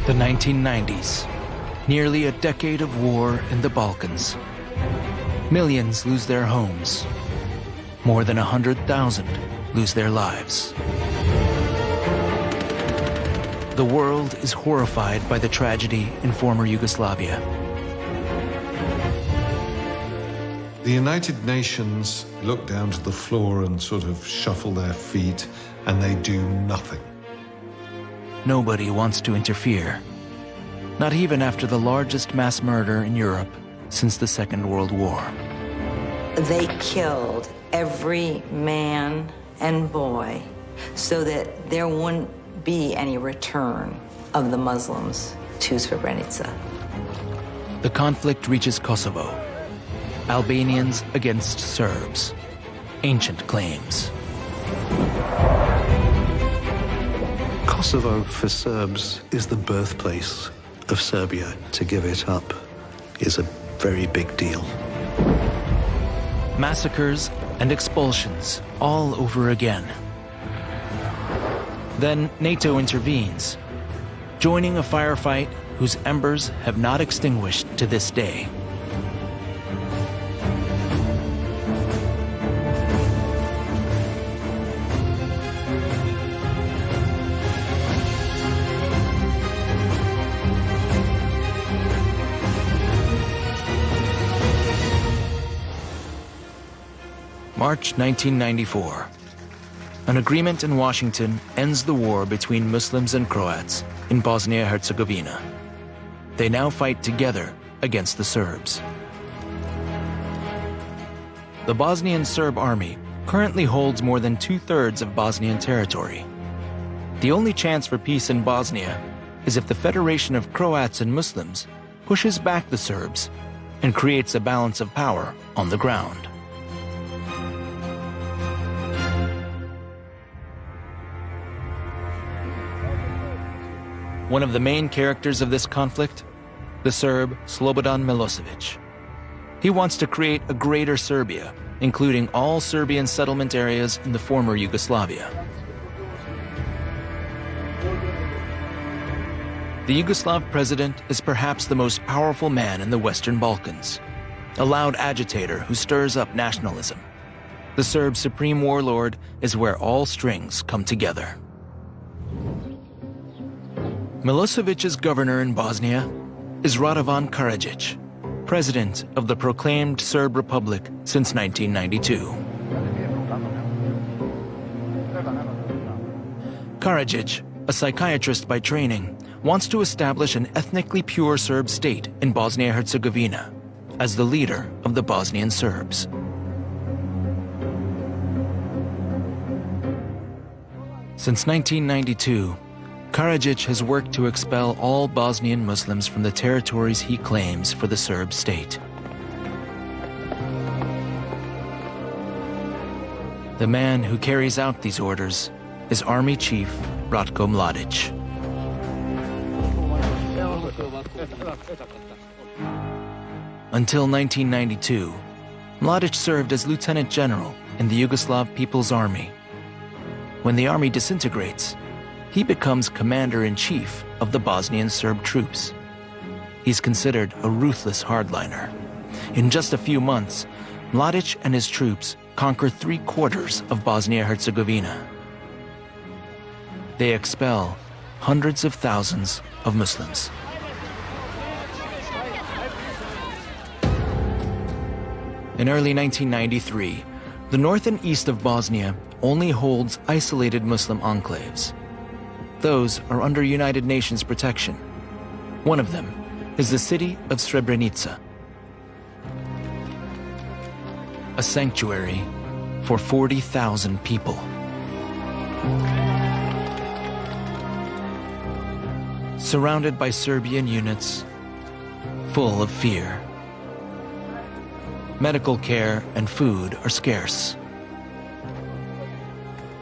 The 1990s, nearly a decade of war in the Balkans. Millions lose their homes. More than 100,000 lose their lives. The world is horrified by the tragedy in former Yugoslavia. The United Nations look down to the floor and sort of shuffle their feet, and they do nothing. Nobody wants to interfere. Not even after the largest mass murder in Europe since the Second World War. They killed every man and boy so that there wouldn't be any return of the Muslims to Srebrenica. The conflict reaches Kosovo. Albanians against Serbs. Ancient claims. Kosovo, for Serbs, is the birthplace of Serbia. To give it up is a very big deal. Massacres and expulsions all over again. Then NATO intervenes, joining a firefight whose embers have not extinguished to this day. March 1994. An agreement in Washington ends the war between Muslims and Croats in Bosnia-Herzegovina. They now fight together against the Serbs. The Bosnian Serb army currently holds more than 2/3 of Bosnian territory. The only chance for peace in Bosnia is if the Federation of Croats and Muslims pushes back the Serbs and creates a balance of power on the ground. One of the main characters of this conflict, the Serb Slobodan Milosevic. He wants to create a greater Serbia, including all Serbian settlement areas in the former Yugoslavia. The Yugoslav president is perhaps the most powerful man in the Western Balkans, a loud agitator who stirs up nationalism. The Serb supreme warlord is where all strings come together. Milosevic's governor in Bosnia is Radovan Karadzic, president of the proclaimed Serb Republic since 1992. Karadzic, a psychiatrist by training, wants to establish an ethnically pure Serb state in Bosnia-Herzegovina as the leader of the Bosnian Serbs. Since 1992, Karadzic has worked to expel all Bosnian Muslims from the territories he claims for the Serb state. The man who carries out these orders is Army Chief Ratko Mladic. Until 1992, Mladic served as Lieutenant General in the Yugoslav People's Army. When the army disintegrates, he becomes Commander-in-Chief of the Bosnian Serb troops. He's considered a ruthless hardliner. In just a few months, Mladic and his troops conquer 3/4 of Bosnia-Herzegovina. They expel hundreds of thousands of Muslims. In early 1993, the north and east of Bosnia only holds isolated Muslim enclaves. Those are under United Nations protection. One of them is the city of Srebrenica, a sanctuary for 40,000 people. Surrounded by Serbian units, full of fear. Medical care and food are scarce.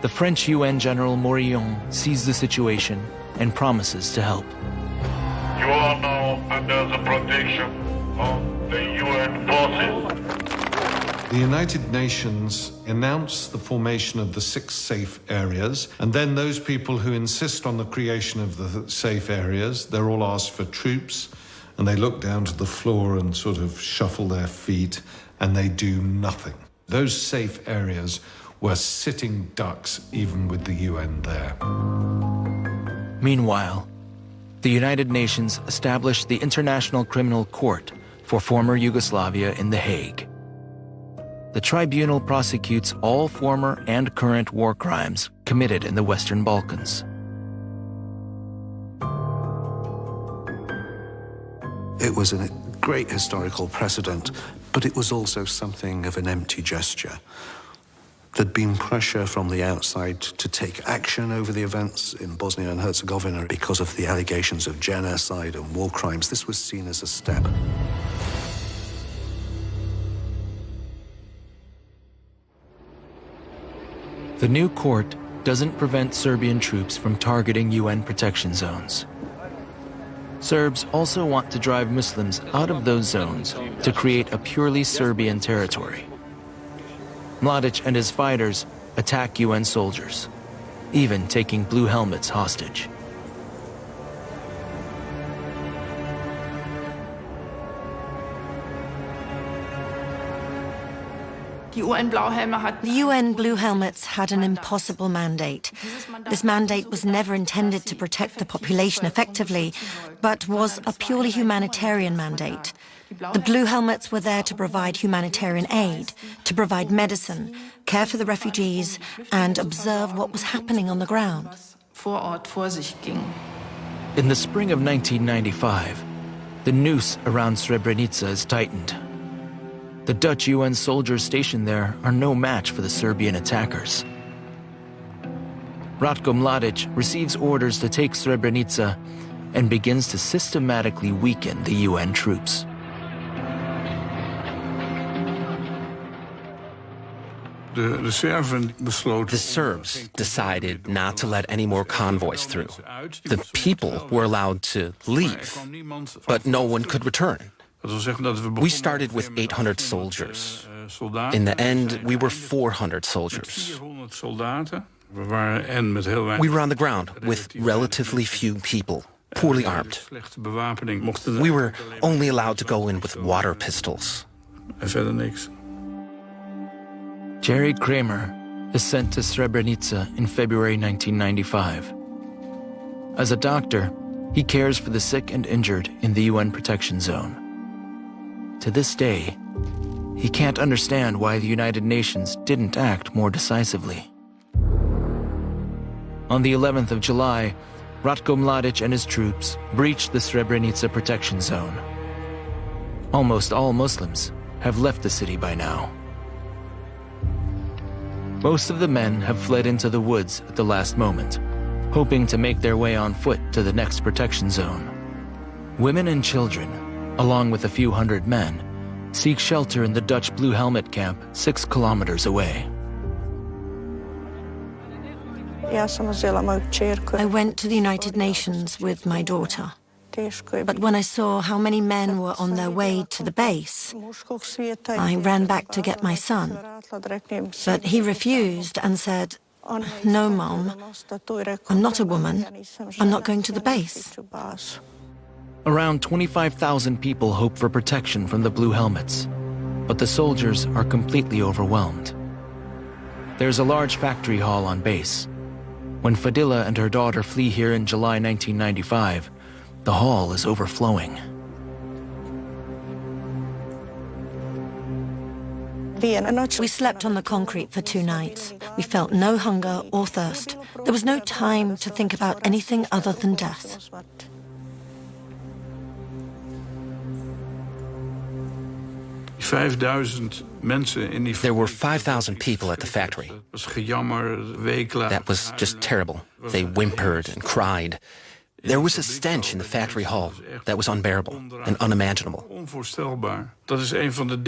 The French UN General Morillon sees the situation and promises to help. You are now under the protection of the UN forces. The United Nations announced the formation of the 6 safe areas, and then those people who insist on the creation of the safe areas, they're all asked for troops, and they look down to the floor and sort of shuffle their feet, and they do nothing. Those safe areas were sitting ducks, even with the UN there. Meanwhile, the United Nations established the International Criminal Court for former Yugoslavia in The Hague. The tribunal prosecutes all former and current war crimes committed in the Western Balkans. It was a great historical precedent, but it was also something of an empty gesture. There'd been pressure from the outside to take action over the events in Bosnia and Herzegovina because of the allegations of genocide and war crimes. This was seen as a step. The new court doesn't prevent Serbian troops from targeting UN protection zones. Serbs also want to drive Muslims out of those zones to create a purely Serbian territory. Mladic and his fighters attack UN soldiers, even taking blue helmets hostage. The UN Blue Helmets had an impossible mandate. This mandate was never intended to protect the population effectively, but was a purely humanitarian mandate. The Blue Helmets were there to provide humanitarian aid, to provide medicine, care for the refugees, and observe what was happening on the ground. In the spring of 1995, the noose around Srebrenica is tightened. The Dutch UN soldiers stationed there are no match for the Serbian attackers. Ratko Mladic receives orders to take Srebrenica and begins to systematically weaken the UN troops. The Serbs decided not to let any more convoys through. The people were allowed to leave, but no one could return. We started with 800 soldiers. In the end, we were 400 soldiers. We were on the ground with relatively few people, poorly armed. We were only allowed to go in with water pistols. Jerry Kramer is sent to Srebrenica in February 1995. As a doctor, he cares for the sick and injured in the UN protection zone. To this day, he can't understand why the United Nations didn't act more decisively. On the 11th of July, Ratko Mladic and his troops breached the Srebrenica protection zone. Almost all Muslims have left the city by now. Most of the men have fled into the woods at the last moment, hoping to make their way on foot to the next protection zone. Women and children, along with a few hundred men, seek shelter in the Dutch Blue Helmet camp 6 kilometers away. I went to the United Nations with my daughter. But when I saw how many men were on their way to the base, I ran back to get my son. But he refused and said, "No, Mom, I'm not a woman. I'm not going to the base." Around 25,000 people hope for protection from the Blue Helmets, but the soldiers are completely overwhelmed. There's a large factory hall on base. When Fadila and her daughter flee here in July 1995, the hall is overflowing. We slept on the concrete for 2 nights. We felt no hunger or thirst. There was no time to think about anything other than death. There were 5,000 people at the factory. That was just terrible. They whimpered and cried. There was a stench in the factory hall that was unbearable and unimaginable.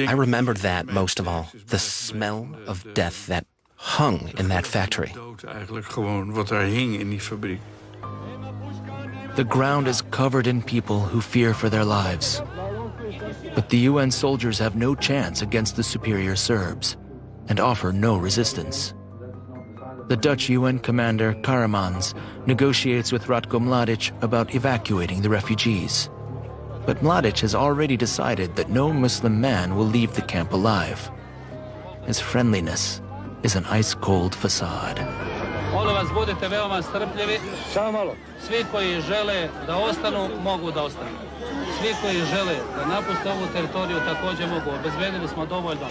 I remembered that most of all, the smell of death that hung in that factory. The ground is covered in people who fear for their lives. But the UN soldiers have no chance against the superior Serbs and offer no resistance. The Dutch UN commander Karamans negotiates with Ratko Mladic about evacuating the refugees. But Mladic has already decided that no Muslim man will leave the camp alive. His friendliness is an ice-cold facade. Molim vas, budite veoma strpljivi. Svi koji žele da ostanu, mogu da ostanu. Svi koji žele da napuste ovu teritoriju također mogu. Obezbedili smo dovoljno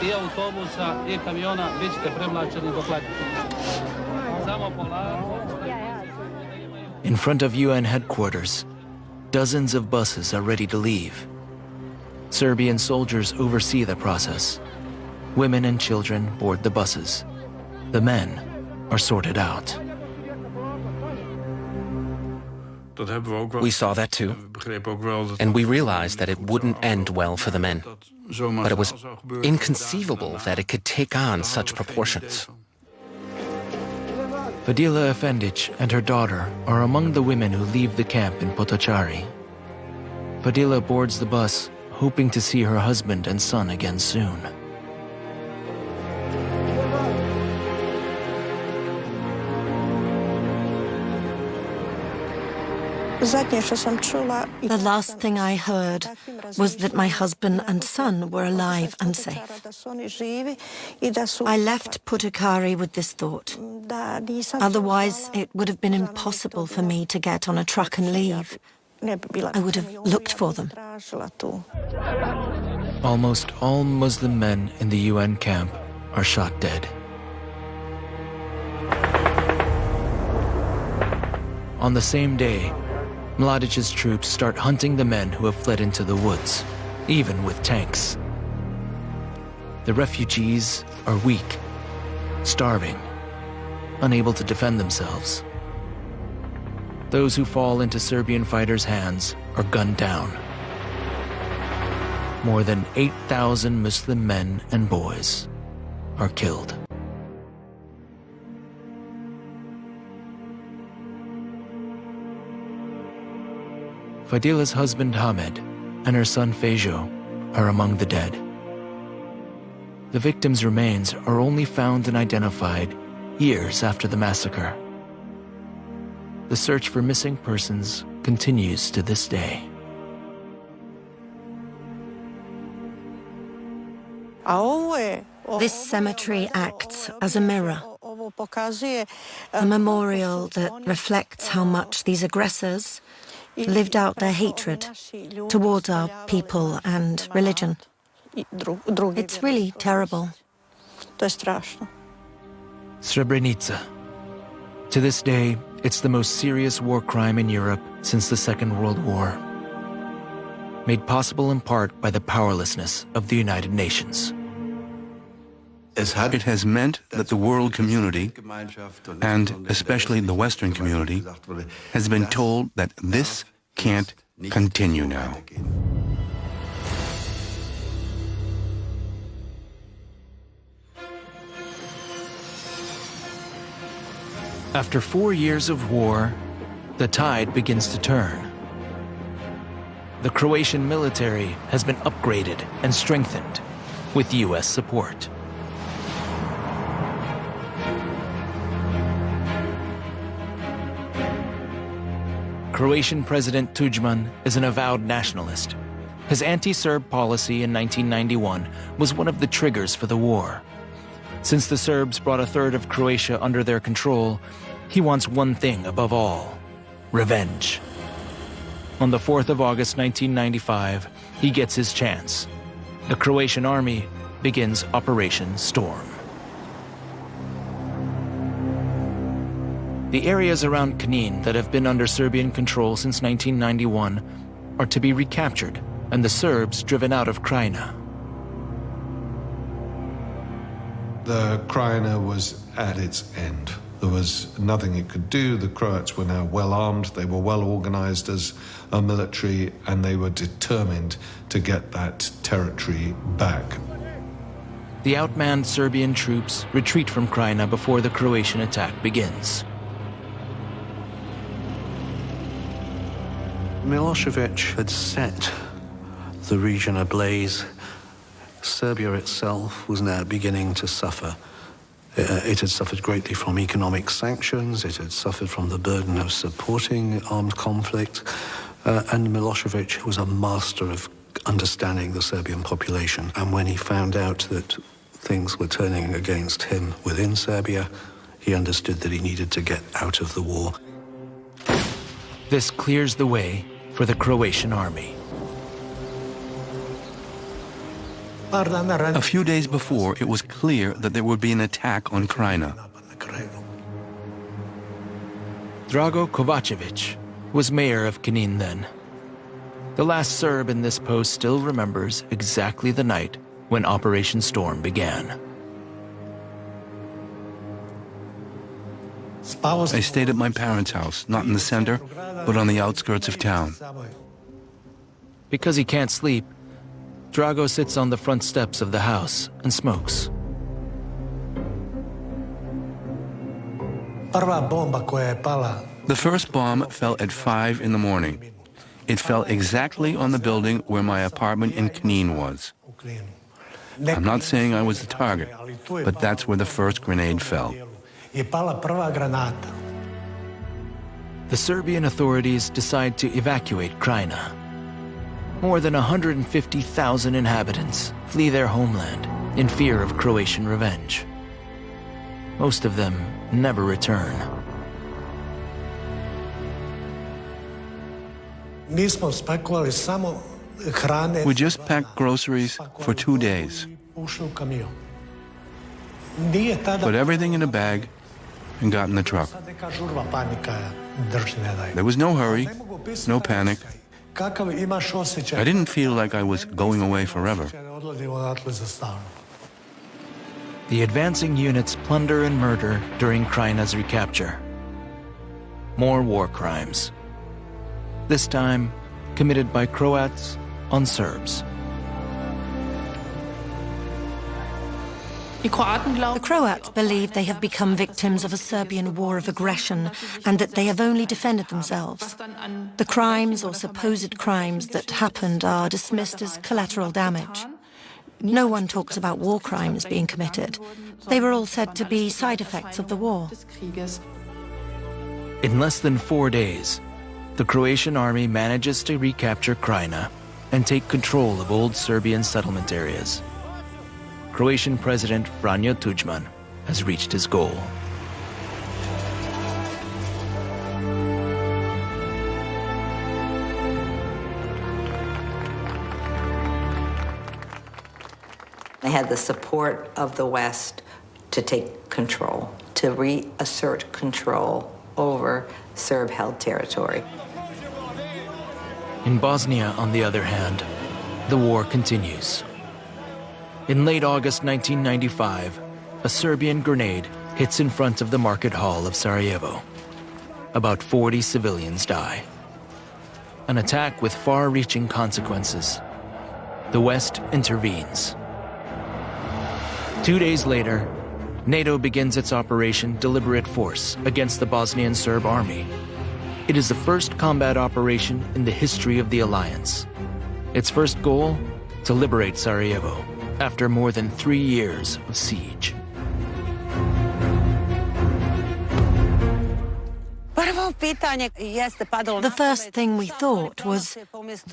i autobusa i kamiona, bit ćete premlačeni dok letite. Samo polako. In front of UN headquarters, dozens of buses are ready to leave. Serbian soldiers oversee the process. Women and children board the buses. The men are sorted out. We saw that too, and we realized that it wouldn't end well for the men. But it was inconceivable that it could take on such proportions. Fadila Efendic and her daughter are among the women who leave the camp in Potocari. Fadila boards the bus, hoping to see her husband and son again soon. The last thing I heard was that my husband and son were alive and safe. I left Potocari with this thought. Otherwise, it would have been impossible for me to get on a truck and leave. I would have looked for them. Almost all Muslim men in the UN camp are shot dead. On the same day, Mladic's troops start hunting the men who have fled into the woods, even with tanks. The refugees are weak, starving, unable to defend themselves. Those who fall into Serbian fighters' hands are gunned down. More than 8,000 Muslim men and boys are killed. Fadila's husband Hamed and her son Fejo are among the dead. The victims' remains are only found and identified years after the massacre. The search for missing persons continues to this day. This cemetery acts as a mirror, a memorial that reflects how much these aggressors lived out their hatred towards our people and religion. It's really terrible. Srebrenica. To this day, it's the most serious war crime in Europe since the Second World War. Made possible in part by the powerlessness of the United Nations. It has meant that the world community, and especially the Western community, has been told that this can't continue now. After 4 years of war, the tide begins to turn. The Croatian military has been upgraded and strengthened with US support. Croatian President Tudjman is an avowed nationalist. His anti-Serb policy in 1991 was one of the triggers for the war. Since the Serbs brought a third of Croatia under their control, he wants one thing above all: revenge. On the 4th of August 1995, he gets his chance. The Croatian army begins Operation Storm. The areas around Knin that have been under Serbian control since 1991 are to be recaptured and the Serbs driven out of Krajina. The Krajina was at its end. There was nothing it could do. The Croats were now well armed, they were well organized as a military, and they were determined to get that territory back. The outmanned Serbian troops retreat from Krajina before the Croatian attack begins. Milosevic had set the region ablaze. Serbia itself was now beginning to suffer. It had suffered greatly from economic sanctions, it had suffered from the burden of supporting armed conflict, and Milosevic was a master of understanding the Serbian population. And when he found out that things were turning against him within Serbia, he understood that he needed to get out of the war. This clears the way for the Croatian army. A few days before, it was clear that there would be an attack on Krajina. Drago Kovacevic was mayor of Knin then. The last Serb in this post still remembers exactly the night when Operation Storm began. I stayed at my parents' house, not in the center, but on the outskirts of town. Because he can't sleep, Drago sits on the front steps of the house and smokes. The first bomb fell at 5 in the morning. It fell exactly on the building where my apartment in Knin was. I'm not saying I was the target, but that's where the first grenade fell. The Serbian authorities decide to evacuate Krajina. More than 150,000 inhabitants flee their homeland in fear of Croatian revenge. Most of them never return. We just packed groceries for 2 days. Put everything in a bag and got in the truck. There was no hurry, no panic. I didn't feel like I was going away forever. The advancing units plunder and murder during Krajina's recapture. More war crimes. This time committed by Croats on Serbs. The Croats believe they have become victims of a Serbian war of aggression and that they have only defended themselves. The crimes or supposed crimes that happened are dismissed as collateral damage. No one talks about war crimes being committed. They were all said to be side effects of the war. In less than 4 days, the Croatian army manages to recapture Krajina and take control of old Serbian settlement areas. Croatian President Franjo Tuđman has reached his goal. They had the support of the West to take control, to reassert control over Serb-held territory. In Bosnia, on the other hand, the war continues. In late August 1995, a Serbian grenade hits in front of the market hall of Sarajevo. About 40 civilians die. An attack with far-reaching consequences. The West intervenes. 2 days later, NATO begins its Operation Deliberate Force against the Bosnian Serb army. It is the first combat operation in the history of the alliance. Its first goal, to liberate Sarajevo after more than 3 years of siege. The first thing we thought was,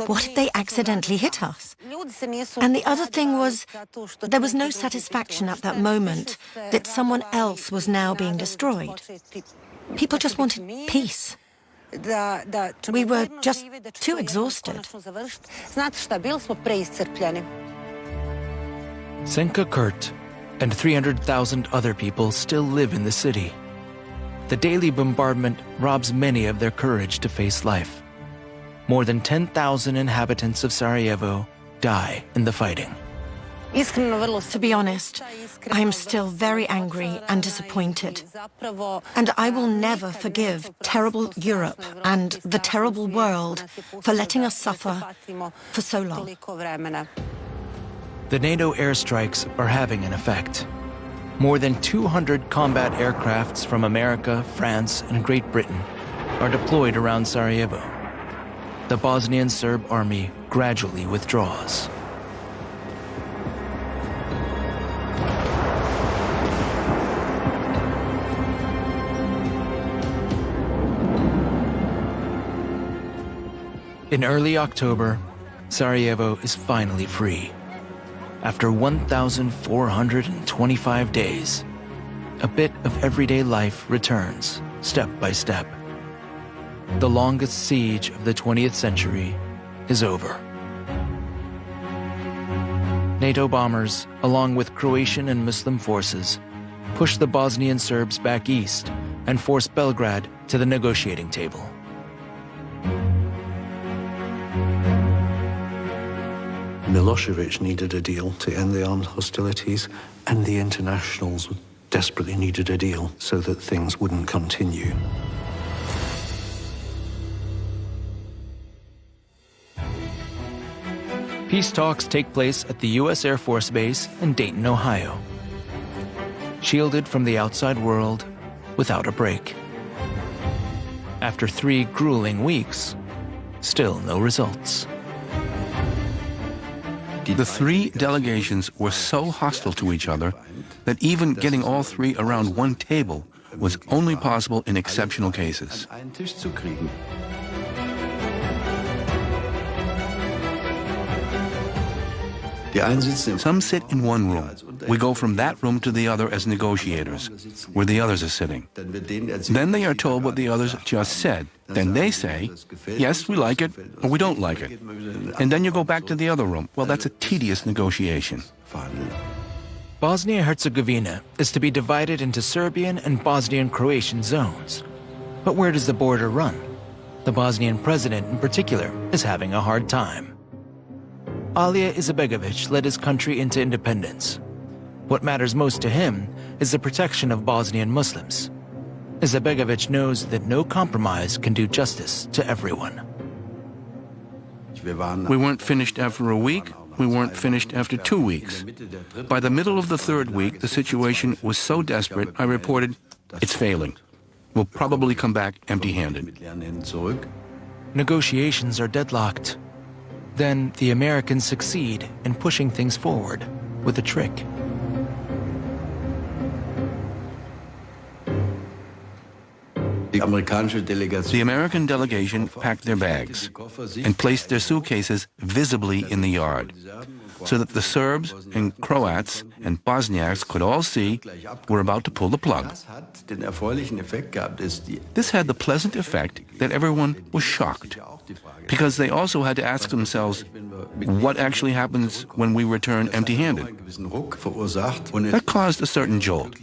what if they accidentally hit us? And the other thing was, there was no satisfaction at that moment that someone else was now being destroyed. People just wanted peace. We were just too exhausted. Senka Kurt and 300,000 other people still live in the city. The daily bombardment robs many of their courage to face life. More than 10,000 inhabitants of Sarajevo die in the fighting. To be honest, I am still very angry and disappointed. And I will never forgive terrible Europe and the terrible world for letting us suffer for so long. The NATO airstrikes are having an effect. More than 200 combat aircrafts from America, France, and Great Britain are deployed around Sarajevo. The Bosnian Serb army gradually withdraws. In early October, Sarajevo is finally free. After 1,425 days, a bit of everyday life returns, step by step. The longest siege of the 20th century is over. NATO bombers, along with Croatian and Muslim forces, pushed the Bosnian Serbs back east and forced Belgrade to the negotiating table. Milosevic needed a deal to end the armed hostilities, and the internationals desperately needed a deal so that things wouldn't continue. Peace talks take place at the U.S. Air Force Base in Dayton, Ohio. Shielded from the outside world, without a break. After 3 grueling weeks, still no results. The 3 delegations were so hostile to each other that even getting all 3 around one table was only possible in exceptional cases. Some sit in one room. We go from that room to the other as negotiators, where the others are sitting. Then they are told what the others just said. Then they say, yes, we like it, or we don't like it. And then you go back to the other room. Well, that's a tedious negotiation. Bosnia-Herzegovina is to be divided into Serbian and Bosnian-Croatian zones. But where does the border run? The Bosnian president, in particular, is having a hard time. Alija Izetbegović led his country into independence. What matters most to him is the protection of Bosnian Muslims. Izetbegović knows that no compromise can do justice to everyone. We weren't finished after a week. We weren't finished after 2 weeks. By the middle of the 3rd week, the situation was so desperate, I reported, it's failing. We'll probably come back empty-handed. Negotiations are deadlocked. Then the Americans succeed in pushing things forward with a trick. The American delegation packed their bags and placed their suitcases visibly in the yard, so that the Serbs and Croats and Bosniaks could all see we're about to pull the plug. This had the pleasant effect that everyone was shocked, because they also had to ask themselves, what actually happens when we return empty-handed? That caused a certain jolt.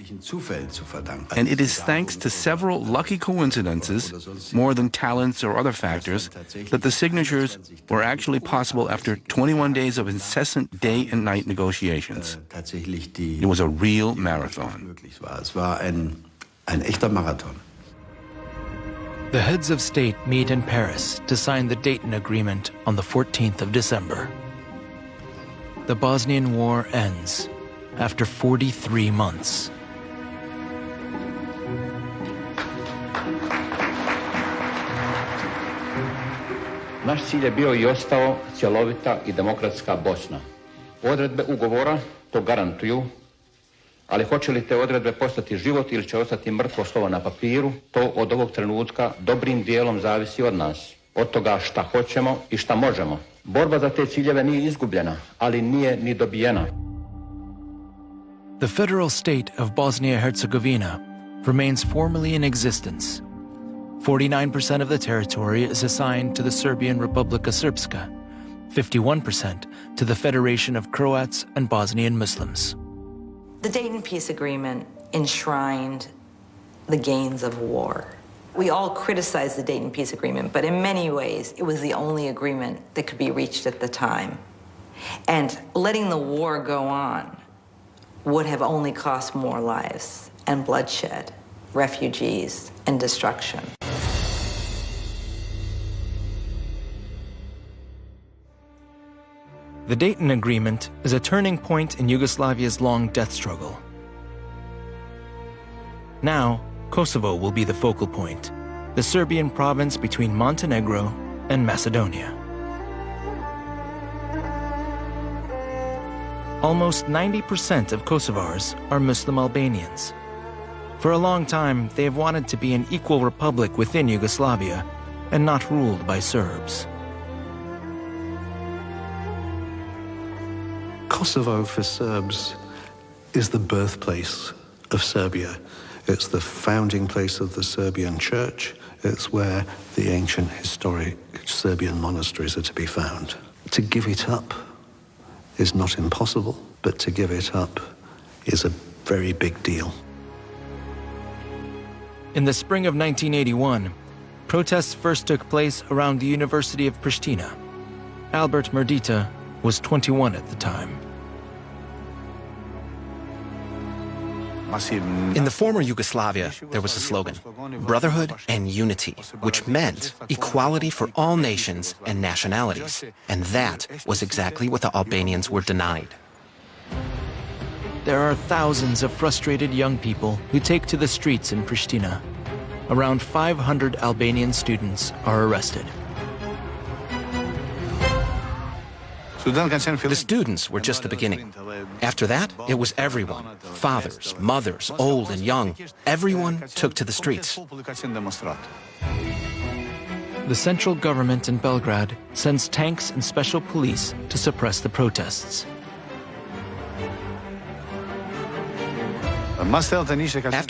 And it is thanks to several lucky coincidences, more than talents or other factors, that the signatures were actually possible after 21 days of incessant day and night negotiations. It was a real marathon. The heads of state meet in Paris to sign the Dayton Agreement on the 14th of December. The Bosnian War ends after 43 months. Naš cilj je bio I ostao cjelovita I demokratska Bosna. Odredbe ugovora to garantuju, ali hoće li te odredbe postati život ili će ostati mrtvo slovo na papiru, to od ovog trenutka dobrim dijelom zavisi od nas, od toga šta hoćemo I šta možemo. Borba za te ciljeve nije izgubljena, ali nije ni dobijena. The federal state of Bosnia-Herzegovina remains formally in existence. 49% of the territory is assigned to the Serbian Republika Srpska, 51% to the Federation of Croats and Bosnian Muslims. The Dayton Peace Agreement enshrined the gains of war. We all criticize the Dayton Peace Agreement, but in many ways, it was the only agreement that could be reached at the time. And letting the war go on would have only cost more lives and bloodshed, refugees, and destruction. The Dayton Agreement is a turning point in Yugoslavia's long death struggle. Now, Kosovo will be the focal point, the Serbian province between Montenegro and Macedonia. Almost 90% of Kosovars are Muslim Albanians. For a long time, they have wanted to be an equal republic within Yugoslavia and not ruled by Serbs. Kosovo for Serbs is the birthplace of Serbia. It's the founding place of the Serbian church. It's where the ancient historic Serbian monasteries are to be found. To give it up is not impossible, but to give it up is a very big deal. In the spring of 1981, protests first took place around the University of Pristina. Albert Merdita was 21 at the time. In the former Yugoslavia, there was a slogan, brotherhood and unity, which meant equality for all nations and nationalities. And that was exactly what the Albanians were denied. There are thousands of frustrated young people who take to the streets in Pristina. Around 500 Albanian students are arrested. The students were just the beginning. After that, it was everyone, fathers, mothers, old and young. Everyone took to the streets. The central government in Belgrade sends tanks and special police to suppress the protests. After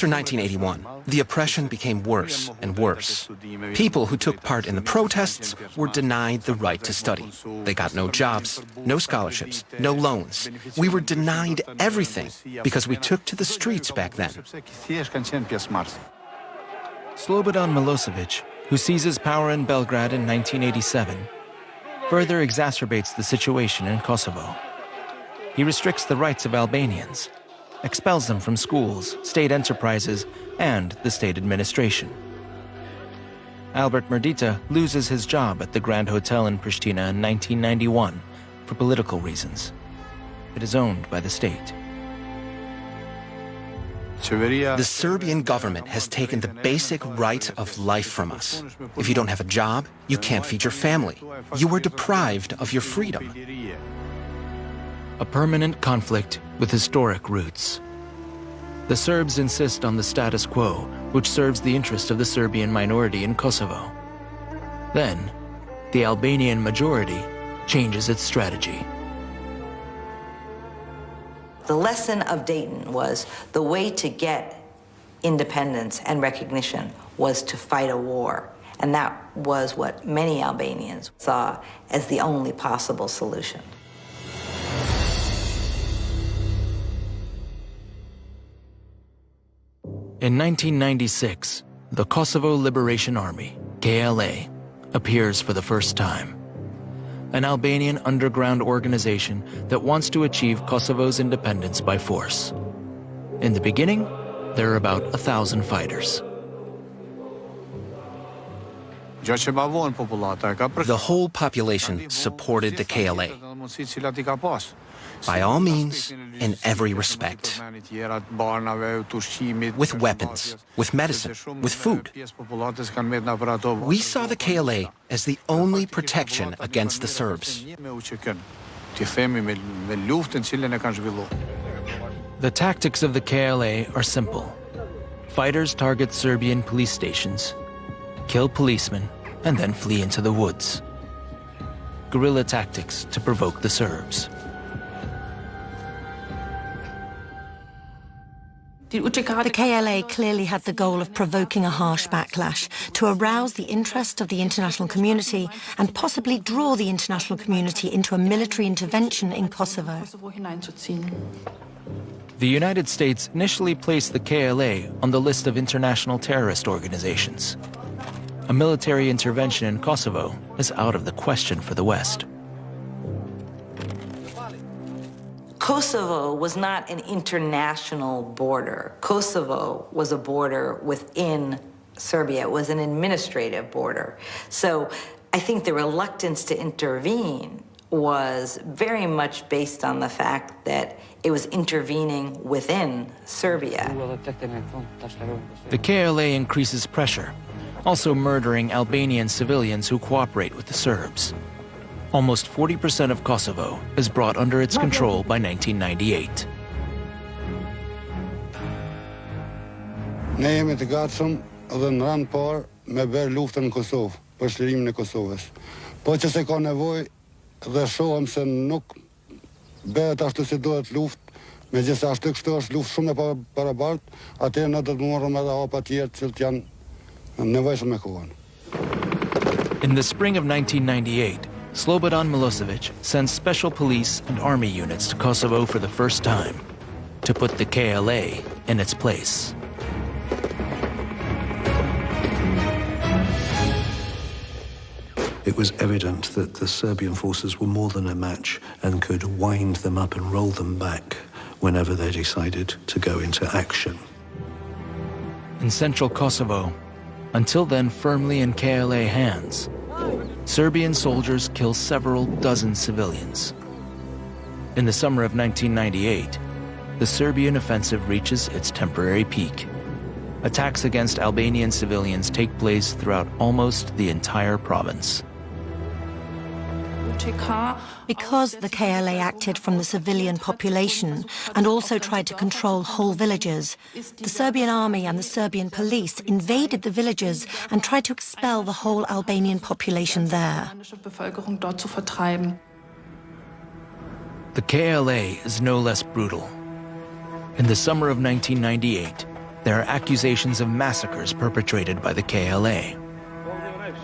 1981, the oppression became worse and worse. People who took part in the protests were denied the right to study. They got no jobs, no scholarships, no loans. We were denied everything because we took to the streets back then. Slobodan Milosevic, who seizes power in Belgrade in 1987, further exacerbates the situation in Kosovo. He restricts the rights of Albanians, expels them from schools, state enterprises, and the state administration. Albert Merdita loses his job at the Grand Hotel in Pristina in 1991 for political reasons. It is owned by the state. The Serbian government has taken the basic right of life from us. If you don't have a job, you can't feed your family. You are deprived of your freedom. A permanent conflict with historic roots. The Serbs insist on the status quo, which serves the interest of the Serbian minority in Kosovo. Then, the Albanian majority changes its strategy. The lesson of Dayton was the way to get independence and recognition was to fight a war. And that was what many Albanians saw as the only possible solution. In 1996, the Kosovo Liberation Army, KLA, appears for the first time. An Albanian underground organization that wants to achieve Kosovo's independence by force. In the beginning, there are about 1,000 fighters. The whole population supported the KLA. By all means, in every respect. With weapons, with medicine, with food. We saw the KLA as the only protection against the Serbs. The tactics of the KLA are simple. Fighters target Serbian police stations, kill policemen, and then flee into the woods. Guerrilla tactics to provoke the Serbs. The KLA clearly had the goal of provoking a harsh backlash to arouse the interest of the international community and possibly draw the international community into a military intervention in Kosovo. The United States initially placed the KLA on the list of international terrorist organizations. A military intervention in Kosovo is out of the question for the West. Kosovo was not an international border. Kosovo was a border within Serbia. It was an administrative border. So I think the reluctance to intervene was very much based on the fact that it was intervening within Serbia. The KLA increases pressure, also murdering Albanian civilians who cooperate with the Serbs. Almost 40% of Kosovo is brought under its control by 1998. Ne jemi të gatshëm dhe në rand parë me bërë luftën në Kosovë, për shlirimin e Kosovës. Po që se ka nevojë dhe shohëm se nuk bëhet ashtu si duhet luftë, megjithëse ashtu kështu është luftë shumë e barabartë, atëherë ne do të morëm edhe hapa tjerë që janë nevojshëm me kohën. In the spring of 1998, Slobodan Milosevic sends special police and army units to Kosovo for the first time to put the KLA in its place. It was evident that the Serbian forces were more than a match and could wind them up and roll them back whenever they decided to go into action. In central Kosovo, until then firmly in KLA hands, Serbian soldiers kill several dozen civilians. In the summer of 1998, the Serbian offensive reaches its temporary peak. Attacks against Albanian civilians take place throughout almost the entire province. Because the KLA acted from the civilian population and also tried to control whole villages, the Serbian army and the Serbian police invaded the villages and tried to expel the whole Albanian population there. The KLA is no less brutal. In the summer of 1998, there are accusations of massacres perpetrated by the KLA.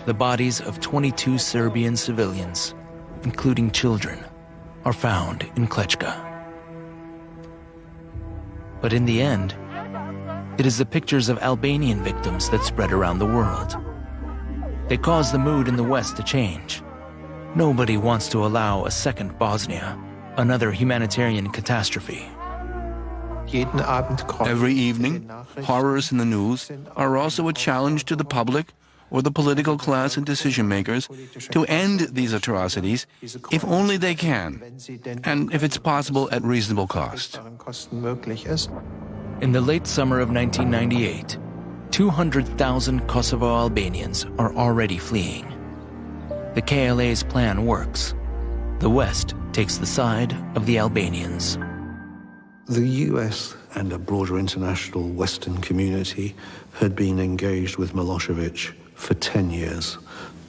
The bodies of 22 Serbian civilians, including children, are found in Klečka. But in the end, it is the pictures of Albanian victims that spread around the world. They cause the mood in the West to change. Nobody wants to allow a second Bosnia, another humanitarian catastrophe. Every evening, horrors in the news are also a challenge to the public or the political class and decision-makers to end these atrocities if only they can, and if it's possible at reasonable cost. In the late summer of 1998, 200,000 Kosovo Albanians are already fleeing. The KLA's plan works. The West takes the side of the Albanians. The US and a broader international Western community had been engaged with Milosevic for 10 years.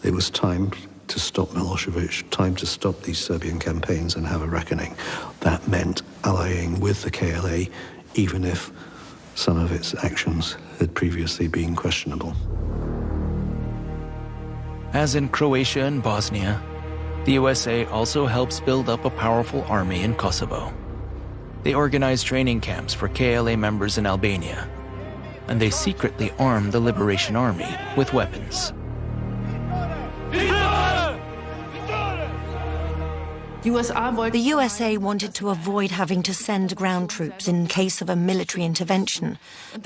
It was time to stop Milosevic, time to stop these Serbian campaigns and have a reckoning. That meant allying with the KLA, even if some of its actions had previously been questionable. As in Croatia and Bosnia, the USA also helps build up a powerful army in Kosovo. They organize training camps for KLA members in Albania, and they secretly arm the Liberation Army with weapons. The USA wanted to avoid having to send ground troops in case of a military intervention,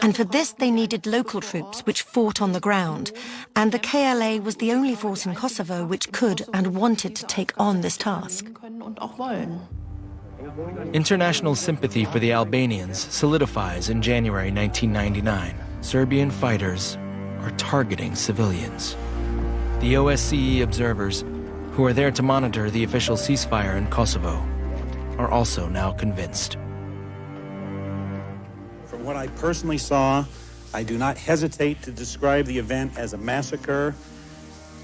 and for this they needed local troops which fought on the ground, and the KLA was the only force in Kosovo which could and wanted to take on this task. International sympathy for the Albanians solidifies in January 1999. Serbian fighters are targeting civilians. The OSCE observers, who are there to monitor the official ceasefire in Kosovo, are also now convinced. From what I personally saw, I do not hesitate to describe the event as a massacre,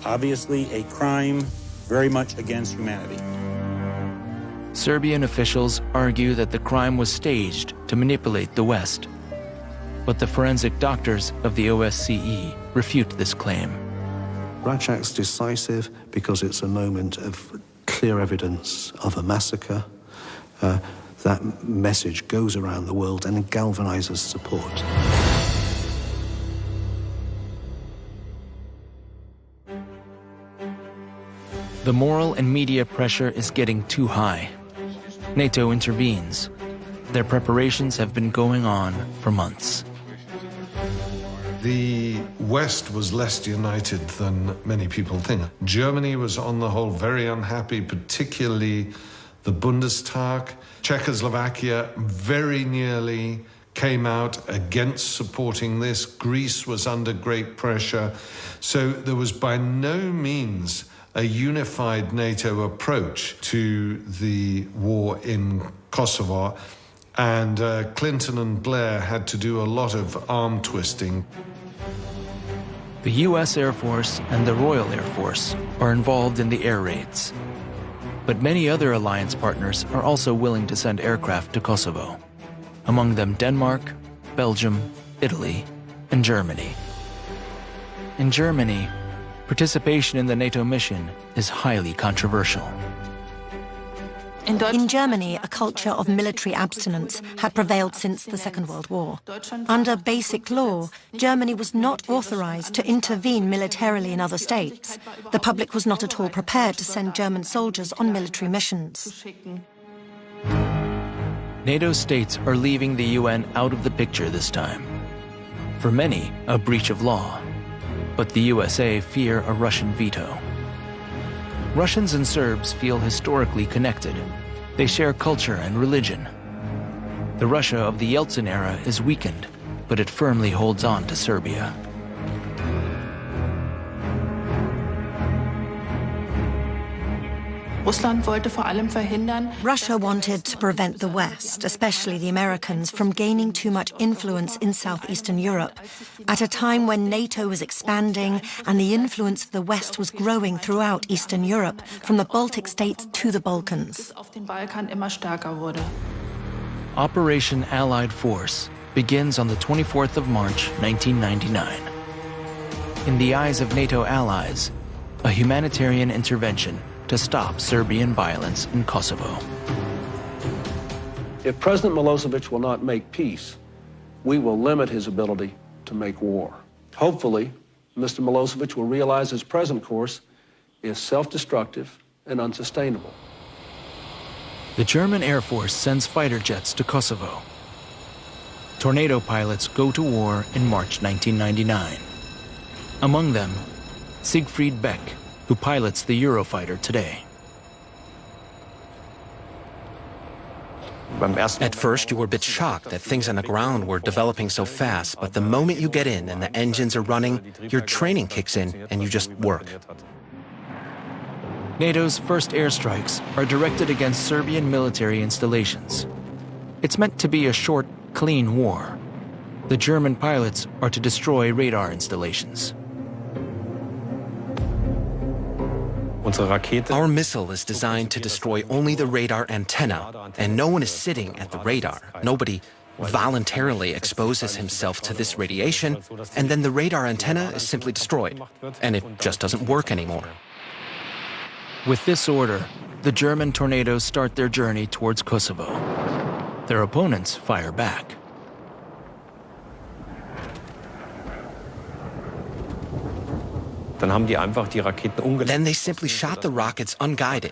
obviously a crime very much against humanity. Serbian officials argue that the crime was staged to manipulate the West, but the forensic doctors of the OSCE refute this claim. Racak's decisive because it's a moment of clear evidence of a massacre. That message goes around the world and galvanizes support. The moral and media pressure is getting too high. NATO intervenes. Their preparations have been going on for months. The West was less united than many people think. Germany was on the whole very unhappy, particularly the Bundestag. Czechoslovakia very nearly came out against supporting this. Greece was under great pressure. So there was by no means a unified NATO approach to the war in Kosovo, and Clinton and Blair had to do a lot of arm twisting. The U.S. Air Force and the Royal Air Force are involved in the air raids. But many other alliance partners are also willing to send aircraft to Kosovo, among them Denmark, Belgium, Italy, and Germany. In Germany, participation in the NATO mission is highly controversial. In Germany, a culture of military abstinence had prevailed since the Second World War. Under basic law, Germany was not authorized to intervene militarily in other states. The public was not at all prepared to send German soldiers on military missions. NATO states are leaving the UN out of the picture this time. For many, a breach of law. But the USA fear a Russian veto. Russians and Serbs feel historically connected. They share culture and religion. The Russia of the Yeltsin era is weakened, but it firmly holds on to Serbia. Russia wanted to prevent the West, especially the Americans, from gaining too much influence in southeastern Europe, at a time when NATO was expanding and the influence of the West was growing throughout Eastern Europe, from the Baltic states to the Balkans. Operation Allied Force begins on the 24th of March, 1999. In the eyes of NATO allies, a humanitarian intervention to stop Serbian violence in Kosovo. If President Milosevic will not make peace, we will limit his ability to make war. Hopefully, Mr. Milosevic will realize his present course is self-destructive and unsustainable. The German Air Force sends fighter jets to Kosovo. Tornado pilots go to war in March 1999. Among them, Siegfried Beck, who pilots the Eurofighter today. At first, you were a bit shocked that things on the ground were developing so fast, but the moment you get in and the engines are running, your training kicks in and you just work. NATO's first airstrikes are directed against Serbian military installations. It's meant to be a short, clean war. The German pilots are to destroy radar installations. Our missile is designed to destroy only the radar antenna, and no one is sitting at the radar. Nobody voluntarily exposes himself to this radiation, and then the radar antenna is simply destroyed, and it just doesn't work anymore. With this order, the German tornadoes start their journey towards Kosovo. Their opponents fire back. Then they simply shot the rockets unguided,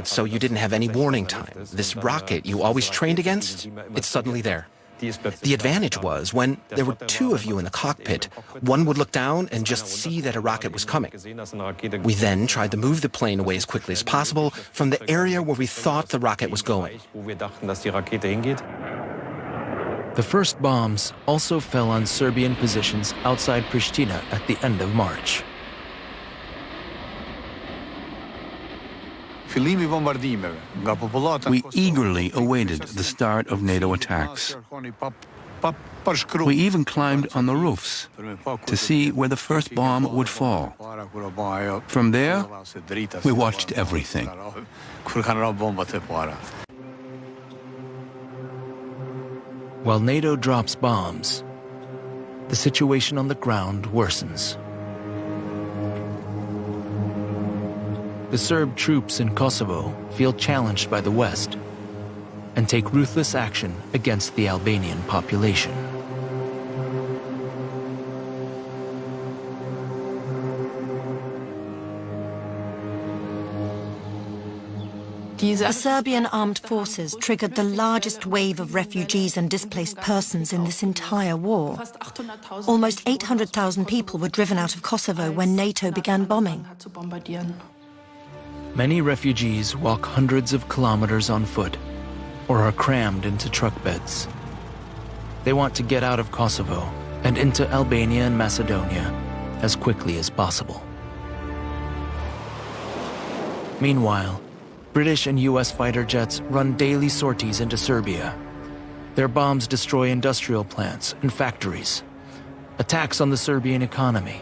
so you didn't have any warning time. This rocket you always trained against, it's suddenly there. The advantage was when there were two of you in the cockpit, one would look down and just see that a rocket was coming. We then tried to move the plane away as quickly as possible from the area where we thought the rocket was going. The first bombs also fell on Serbian positions outside Pristina at the end of March. We eagerly awaited the start of NATO attacks. We even climbed on the roofs to see where the first bomb would fall. From there, we watched everything. While NATO drops bombs, the situation on the ground worsens. The Serb troops in Kosovo feel challenged by the West and take ruthless action against the Albanian population. The Serbian armed forces triggered the largest wave of refugees and displaced persons in this entire war. Almost 800,000 people were driven out of Kosovo when NATO began bombing. Many refugees walk hundreds of kilometers on foot or are crammed into truck beds. They want to get out of Kosovo and into Albania and Macedonia as quickly as possible. Meanwhile, British and US fighter jets run daily sorties into Serbia. Their bombs destroy industrial plants and factories. Attacks on the Serbian economy.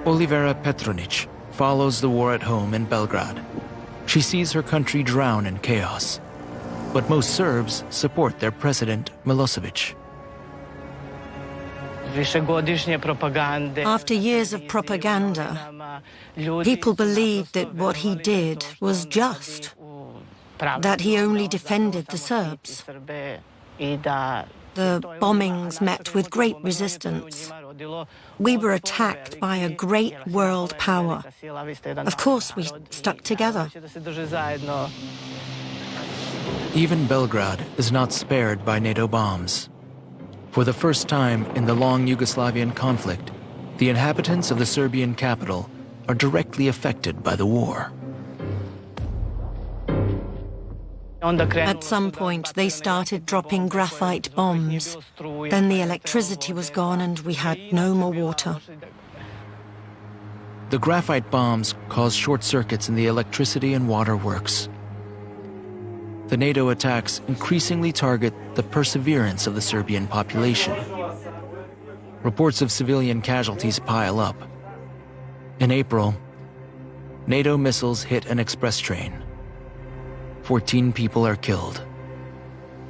Olivera Petronic follows the war at home in Belgrade. She sees her country drown in chaos. But most Serbs support their president, Milosevic. After years of propaganda, people believed that what he did was just, that he only defended the Serbs. The bombings met with great resistance. We were attacked by a great world power. Of course, we stuck together. Even Belgrade is not spared by NATO bombs. For the first time in the long Yugoslavian conflict, the inhabitants of the Serbian capital are directly affected by the war. At some point, they started dropping graphite bombs. Then the electricity was gone and we had no more water. The graphite bombs caused short circuits in the electricity and water works. The NATO attacks increasingly target the perseverance of the Serbian population. Reports of civilian casualties pile up. In April, NATO missiles hit an express train. 14 people are killed.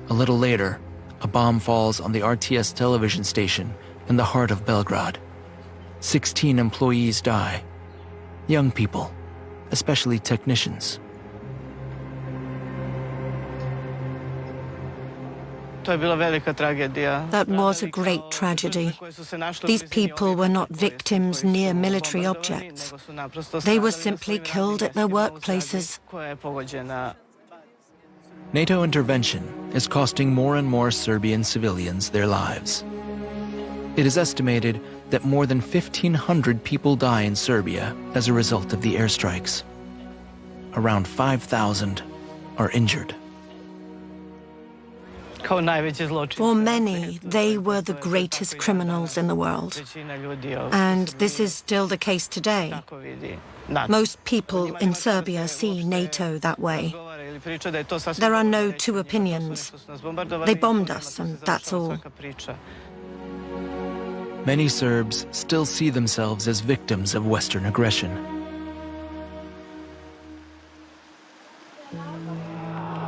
A little later, a bomb falls on the RTS television station in the heart of Belgrade. 16 employees die. Young people, especially technicians. That was a great tragedy. These people were not victims near military objects. They were simply killed at their workplaces. NATO intervention is costing more and more Serbian civilians their lives. It is estimated that more than 1,500 people die in Serbia as a result of the airstrikes. Around 5,000 are injured. For many, they were the greatest criminals in the world. And this is still the case today. Most people in Serbia see NATO that way. There are no two opinions. They bombed us, and that's all. Many Serbs still see themselves as victims of Western aggression.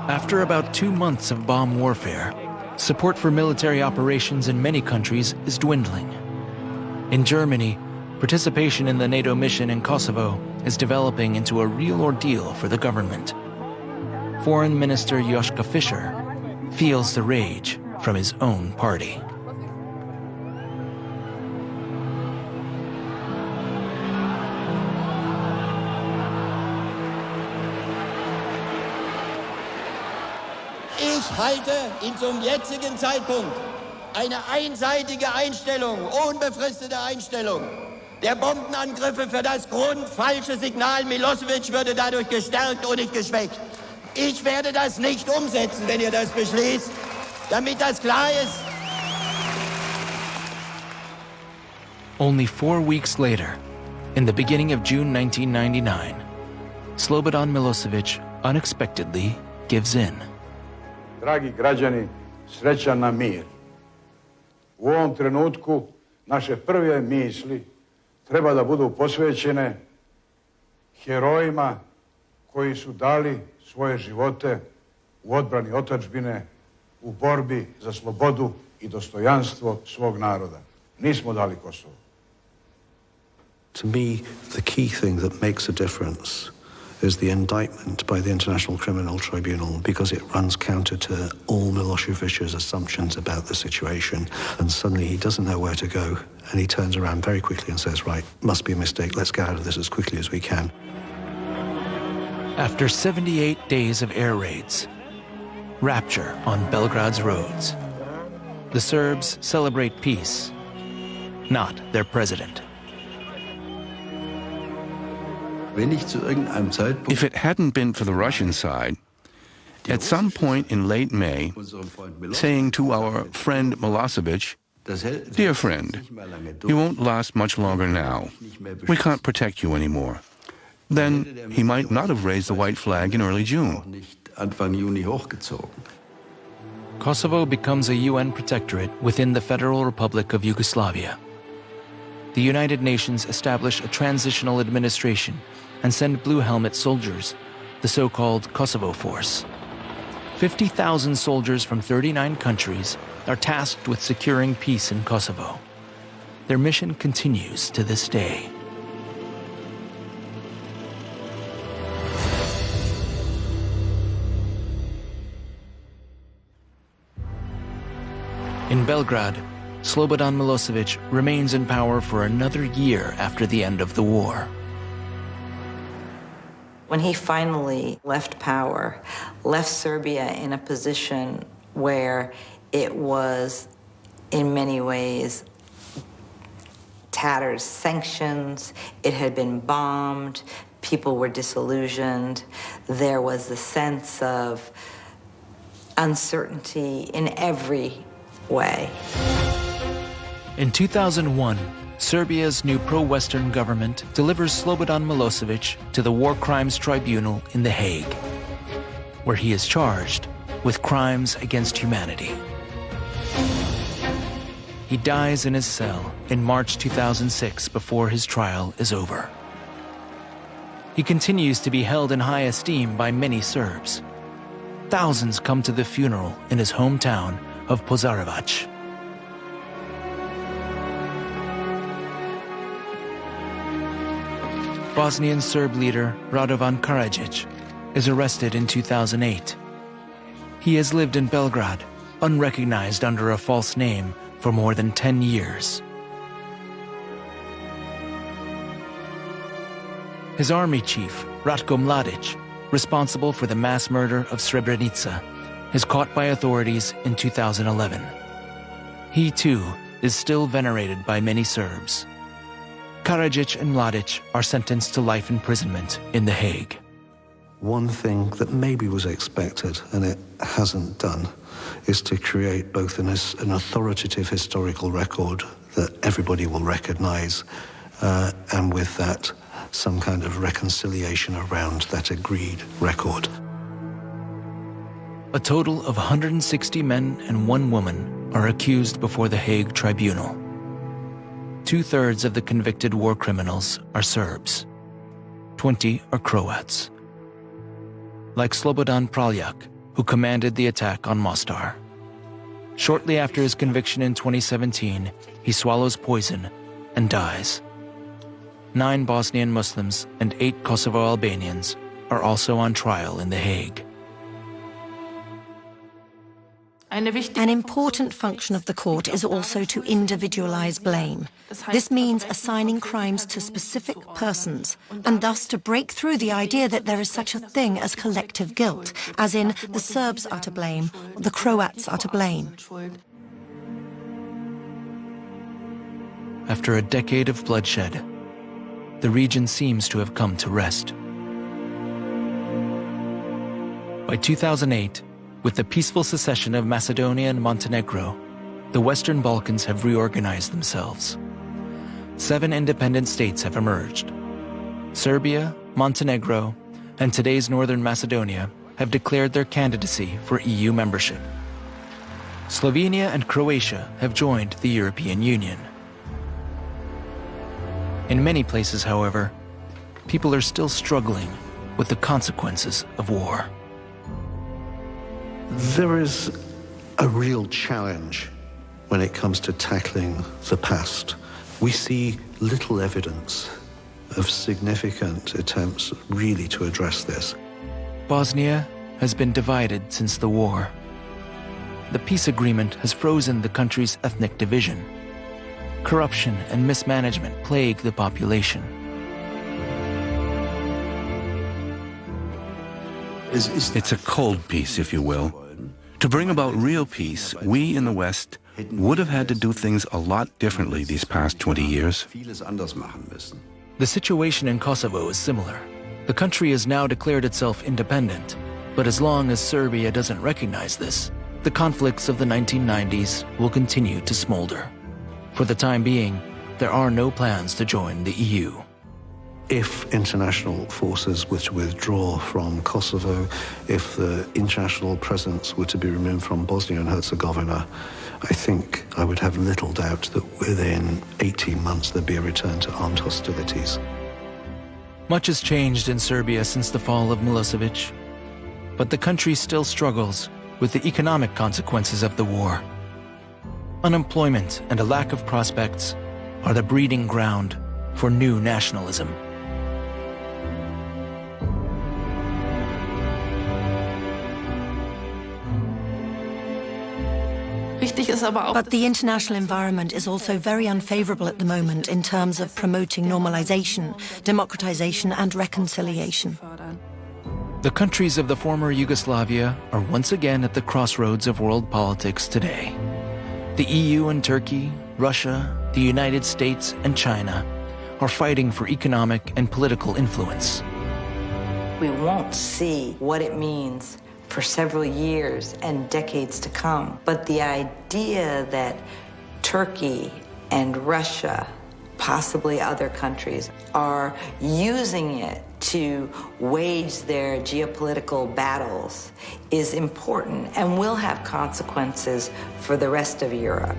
After about 2 months of bomb warfare, support for military operations in many countries is dwindling. In Germany, participation in the NATO mission in Kosovo is developing into a real ordeal for the government. Foreign Minister Joschka Fischer feels the rage from his own party. Ich halte zum jetzigen Zeitpunkt eine einseitige Einstellung, unbefristete Einstellung der Bombenangriffe für das grundfalsche Signal. Milosevic würde dadurch gestärkt und nicht geschwächt. Ich werde das nicht umsetzen, wenn ihr das beschließt, damit das klar ist. Only 4 weeks later, in the beginning of June 1999, Slobodan Milosevic unexpectedly gives in. Dragi građani, srećan nam mir. U ovom trenutku naše prve misli treba da budu posvećene herojima koji su dali svoje živote u odbrani otadžbine, u borbi za slobodu i dostojanstvo svog naroda. Nismo dali Kosovo. To me, the key thing that makes a difference is the indictment by the International Criminal Tribunal, because it runs counter to all Milosevic's assumptions about the situation, and suddenly he doesn't know where to go, and he turns around very quickly and says, right, must be a mistake, let's get out of this as quickly as we can. After 78 days of air raids, rapture on Belgrade's roads. The Serbs celebrate peace, not their president. If it hadn't been for the Russian side, at some point in late May, saying to our friend Milosevic, Dear friend, you won't last much longer now. We can't protect you anymore. Then he might not have raised the white flag in early June. Kosovo becomes a UN protectorate within the Federal Republic of Yugoslavia. The United Nations establish a transitional administration and send Blue Helmet soldiers, the so-called Kosovo Force. 50,000 soldiers from 39 countries are tasked with securing peace in Kosovo. Their mission continues to this day. In Belgrade, Slobodan Milosevic remains in power for another year after the end of the war. When he finally left power, left Serbia in a position where it was, in many ways, tattered, sanctions, it had been bombed, people were disillusioned, there was a sense of uncertainty in every way. In 2001, Serbia's new pro-Western government delivers Slobodan Milosevic to the War Crimes Tribunal in The Hague, where he is charged with crimes against humanity. He dies in his cell in March 2006 before his trial is over. He continues to be held in high esteem by many Serbs. Thousands come to the funeral in his hometown of Požarevac. Bosnian Serb leader Radovan Karadzic is arrested in 2008. He has lived in Belgrade, unrecognized under a false name, for more than 10 years. His army chief, Ratko Mladic, responsible for the mass murder of Srebrenica, is caught by authorities in 2011. He, too, is still venerated by many Serbs. Karadzic and Mladic are sentenced to life imprisonment in The Hague. One thing that maybe was expected, and it hasn't done, is to create both an authoritative historical record that everybody will recognize, and with that, some kind of reconciliation around that agreed record. A total of 160 men and 1 woman are accused before the Hague Tribunal. 2/3 of the convicted war criminals are Serbs. 20 are Croats. Like Slobodan Praljak, who commanded the attack on Mostar. Shortly after his conviction in 2017, he swallows poison and dies. 9 Bosnian Muslims and 8 Kosovo Albanians are also on trial in The Hague. An important function of the court is also to individualize blame. This means assigning crimes to specific persons, and thus to break through the idea that there is such a thing as collective guilt, as in the Serbs are to blame, the Croats are to blame. After a decade of bloodshed, the region seems to have come to rest. By 2008, with the peaceful secession of Macedonia and Montenegro, the Western Balkans have reorganized themselves. 7 independent states have emerged. Serbia, Montenegro, and today's Northern Macedonia have declared their candidacy for EU membership. Slovenia and Croatia have joined the European Union. In many places, however, people are still struggling with the consequences of war. There is a real challenge when it comes to tackling the past. We see little evidence of significant attempts really to address this. Bosnia has been divided since the war. The peace agreement has frozen the country's ethnic division. Corruption and mismanagement plague the population. It's a cold peace, if you will. To bring about real peace, we in the West would have had to do things a lot differently these past 20 years. The situation in Kosovo is similar. The country has now declared itself independent, but as long as Serbia doesn't recognize this, the conflicts of the 1990s will continue to smolder. For the time being, there are no plans to join the EU. If international forces were to withdraw from Kosovo, if the international presence were to be removed from Bosnia and Herzegovina, I think I would have little doubt that within 18 months there'd be a return to armed hostilities. Much has changed in Serbia since the fall of Milosevic, but the country still struggles with the economic consequences of the war. Unemployment and a lack of prospects are the breeding ground for new nationalism. But the international environment is also very unfavorable at the moment in terms of promoting normalization, democratization and reconciliation. The countries of the former Yugoslavia are once again at the crossroads of world politics today. The EU and Turkey, Russia, the United States and China are fighting for economic and political influence. We won't see what it means for several years and decades to come. But the idea that Turkey and Russia, possibly other countries, are using it to wage their geopolitical battles is important and will have consequences for the rest of Europe.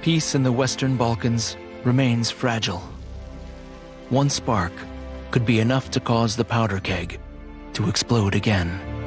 Peace in the Western Balkans remains fragile. One spark could be enough to cause the powder keg to explode again.